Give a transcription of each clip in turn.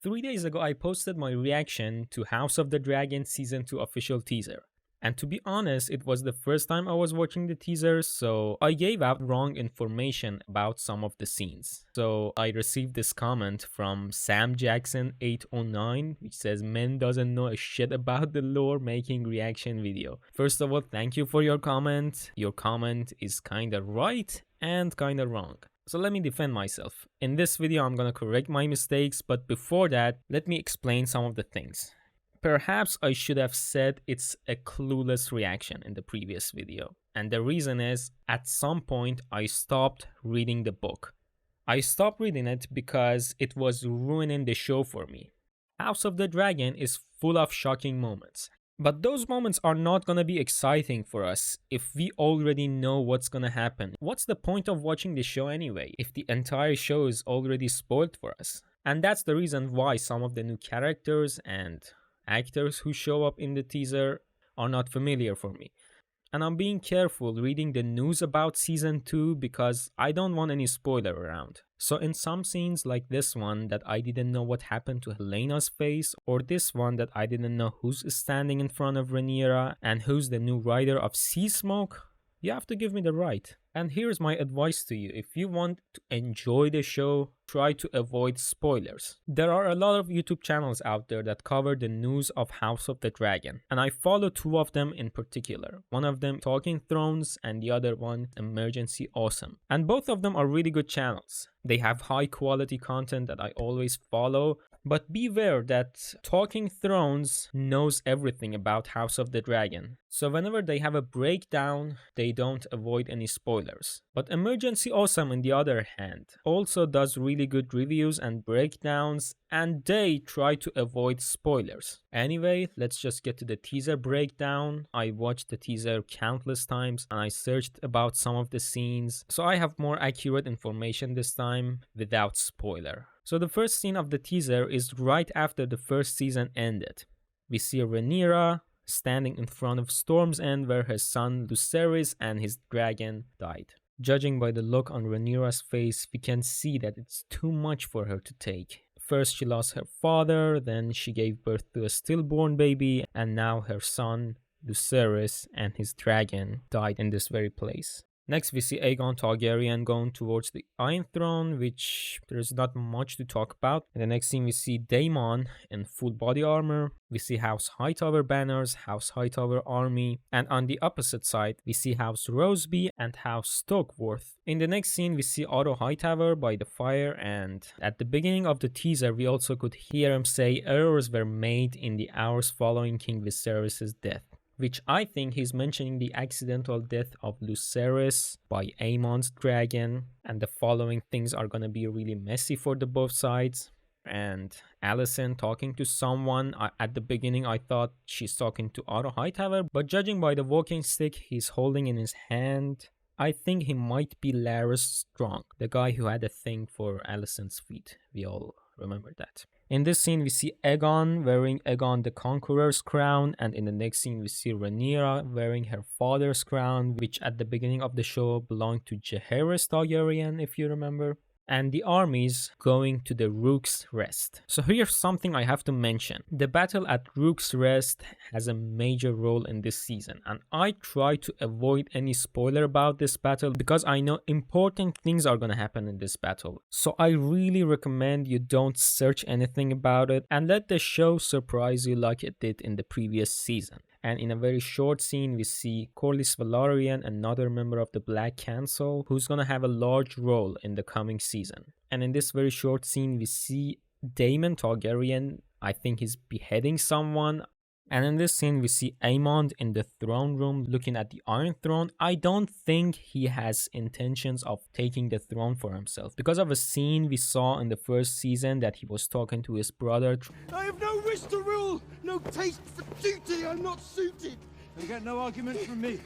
3 days ago I posted my reaction to House of the Dragon Season 2 official teaser. And to be honest, it was the first time I was watching the teaser, so I gave out wrong information about some of the scenes. So I received this comment from Sam Jackson 809, which says, "Men doesn't know a shit about the lore, making reaction video." First of all, thank you for your comment. Your comment is kinda right and kinda wrong. So let me defend myself. In this video, I'm gonna correct my mistakes, but before that, let me explain some of the things. Perhaps I should have said it's a clueless reaction in the previous video. And the reason is, at some point, I stopped reading the book. I stopped reading it because it was ruining the show for me. House of the Dragon is full of shocking moments. But those moments are not gonna be exciting for us if we already know what's gonna happen. What's the point of watching the show anyway, if the entire show is already spoiled for us? And that's the reason why some of the new characters and actors who show up in the teaser are not familiar for me. And I'm being careful reading the news about season 2 because I don't want any spoiler around. So in some scenes like this one that I didn't know what happened to Helena's face, or this one that I didn't know who's standing in front of Rhaenyra and who's the new rider of Sea Smoke, you have to give me the right. And here's my advice to you: if you want to enjoy the show, try to avoid spoilers. There are a lot of YouTube channels out there that cover the news of House of the Dragon, and I follow two of them in particular. One of them Talking Thrones and the other one Emergency Awesome. And both of them are really good channels. They have high quality content that I always follow. But beware that Talking Thrones knows everything about House of the Dragon. So whenever they have a breakdown, they don't avoid any spoilers. But Emergency Awesome, on the other hand, also does really good reviews and breakdowns, and they try to avoid spoilers. Anyway, let's just get to the teaser breakdown. I watched the teaser countless times and I searched about some of the scenes, so I have more accurate information this time without spoiler. So the first scene of the teaser is right after the first season ended. We see Rhaenyra standing in front of Storm's End where her son Lucerys and his dragon died. Judging by the look on Rhaenyra's face, we can see that it's too much for her to take. First she lost her father, then she gave birth to a stillborn baby, and now her son Lucerys and his dragon died in this very place. Next we see Aegon Targaryen going towards the Iron Throne, which there's not much to talk about. In the next scene we see Daemon in full body armor. We see House Hightower banners, House Hightower army, and on the opposite side we see House Roseby and House Stokeworth. In the next scene we see Otto Hightower by the fire, and at the beginning of the teaser we also could hear him say errors were made in the hours following King Viserys' death, which I think he's mentioning the accidental death of Lucerys by Aemon's dragon, and the following things are gonna be really messy for the both sides. And Alicent talking to someone. At the beginning I thought she's talking to Otto Hightower, but judging by the walking stick he's holding in his hand, I think he might be Larys Strong, the guy who had a thing for Alicent's feet. We all remember that. In this scene we see Aegon wearing Aegon the Conqueror's crown, and in the next scene we see Rhaenyra wearing her father's crown, which at the beginning of the show belonged to Jaehaerys Targaryen, if you remember. And the armies going to the Rook's Rest. So here's something I have to mention. The battle at Rook's Rest has a major role in this season, and I try to avoid any spoiler about this battle because I know important things are gonna happen in this battle. So I really recommend you don't search anything about it and let the show surprise you like it did in the previous season. And in a very short scene we see Corlys Velaryon, another member of the Black Council, who's gonna have a large role in the coming season. And in this very short scene we see Daemon Targaryen, I think he's beheading someone. And in this scene we see Aemond in the throne room looking at the Iron Throne. I don't think he has intentions of taking the throne for himself because of a scene we saw in the first season that he was talking to his brother. I have no wish to rule, no taste for duty, I'm not suited. You'll get no argument from me.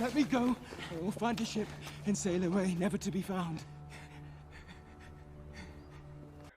Let me go, I will find a ship and sail away, never to be found.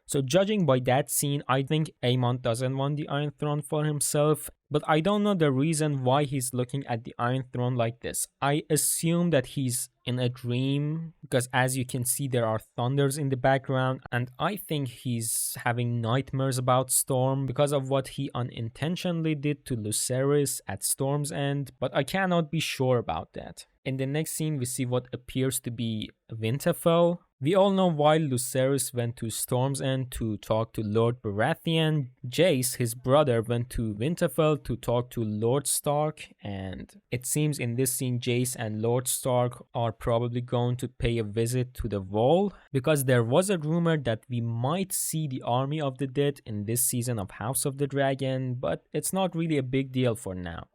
So judging by that scene, I think Aemon doesn't want the Iron Throne for himself, but I don't know the reason why he's looking at the Iron Throne like this. I assume that he's in a dream, because as you can see there are thunders in the background, and I think he's having nightmares about Storm because of what he unintentionally did to Lucerys at Storm's End, but I cannot be sure about that. In the next scene we see what appears to be Winterfell. We all know while Lucerys went to Storm's End to talk to Lord Baratheon, Jace, his brother, went to Winterfell to talk to Lord Stark, and it seems in this scene Jace and Lord Stark are probably going to pay a visit to the Wall, because there was a rumor that we might see the Army of the Dead in this season of House of the Dragon, but it's not really a big deal for now.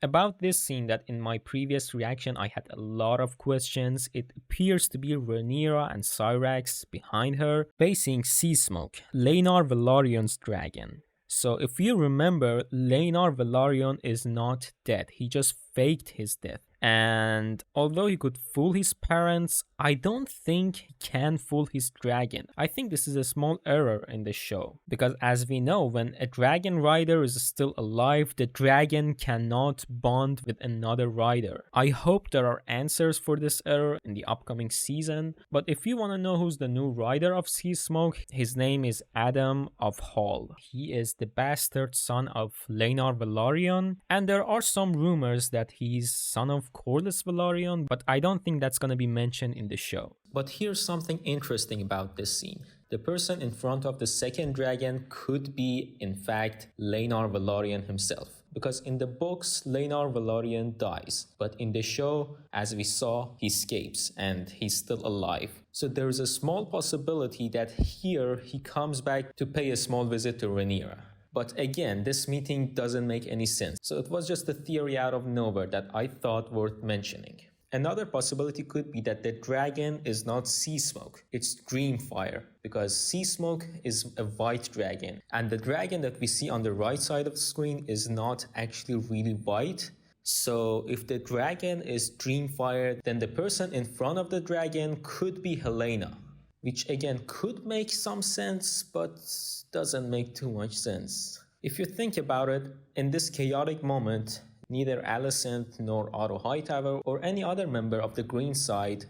About this scene, that in my previous reaction I had a lot of questions, it appears to be Rhaenyra and Syrax behind her facing Sea Smoke, Laenor Velaryon's dragon. So if you remember, Laenor Velaryon is not dead, he just faked his death. And although he could fool his parents, I don't think he can fool his dragon. I think this is a small error in the show, because as we know, when a dragon rider is still alive, the dragon cannot bond with another rider. I hope there are answers for this error in the upcoming season, but if you want to know who's the new rider of Sea Smoke, his name is Adam of Hall. He is the bastard son of Laenor Velaryon, and there are some rumors that he's son of Corlys Velaryon, but I don't think that's gonna be mentioned in the show. But here's something interesting about this scene. The person in front of the second dragon could be, in fact, Laenor Velaryon himself. Because in the books, Laenor Velaryon dies, but in the show, as we saw, he escapes and he's still alive. So there's a small possibility that here he comes back to pay a small visit to Rhaenyra. But again, this meeting doesn't make any sense. So it was just a theory out of nowhere that I thought worth mentioning. Another possibility could be that the dragon is not Sea Smoke, it's Dreamfire, because Sea Smoke is a white dragon, and the dragon that we see on the right side of the screen is not actually really white. So if the dragon is Dreamfire, then the person in front of the dragon could be Helena, which again could make some sense, but doesn't make too much sense. If you think about it, in this chaotic moment, neither Alicent nor Otto Hightower or any other member of the Green side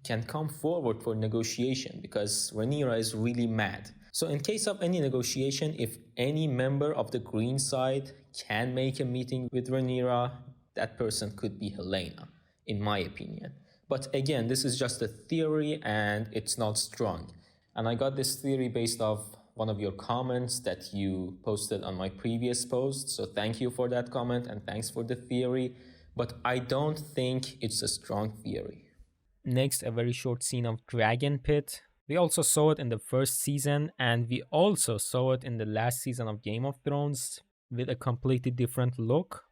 can come forward for negotiation because Rhaenyra is really mad. So in case of any negotiation, if any member of the Green side can make a meeting with Rhaenyra, that person could be Helena, in my opinion. But again, this is just a theory and it's not strong. And I got this theory based off one of your comments that you posted on my previous post. So thank you for that comment and thanks for the theory. But I don't think it's a strong theory. Next, a very short scene of Dragon Pit. We also saw it in the first season and we also saw it in the last season of Game of Thrones with a completely different look.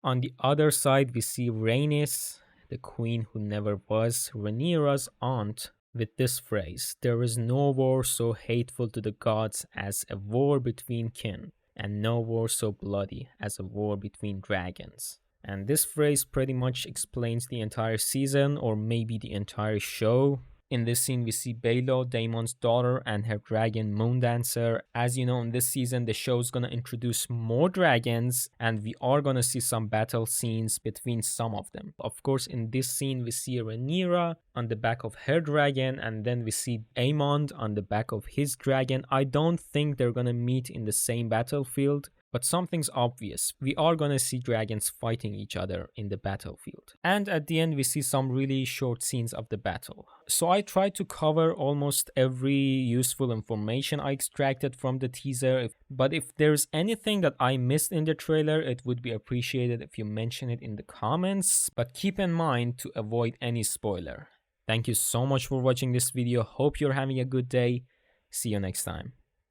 On the other side, we see Rhaenys, the queen who never was, Rhaenyra's aunt, with this phrase: "There is no war so hateful to the gods as a war between kin, and no war so bloody as a war between dragons." And this phrase pretty much explains the entire season, or maybe the entire show. In this scene, we see Baelo, Daemon's daughter, and her dragon Moondancer. As you know, in this season, the show's gonna introduce more dragons, and we are gonna see some battle scenes between some of them. Of course, in this scene, we see Rhaenyra on the back of her dragon, and then we see Aemond on the back of his dragon. I don't think they're gonna meet in the same battlefield, but something's obvious. We are gonna see dragons fighting each other in the battlefield. And at the end, we see some really short scenes of the battle. So I tried to cover almost every useful information I extracted from the teaser, but if there's anything that I missed in the trailer, it would be appreciated if you mention it in the comments, but keep in mind to avoid any spoiler. Thank you so much for watching this video, hope you're having a good day, see you next time.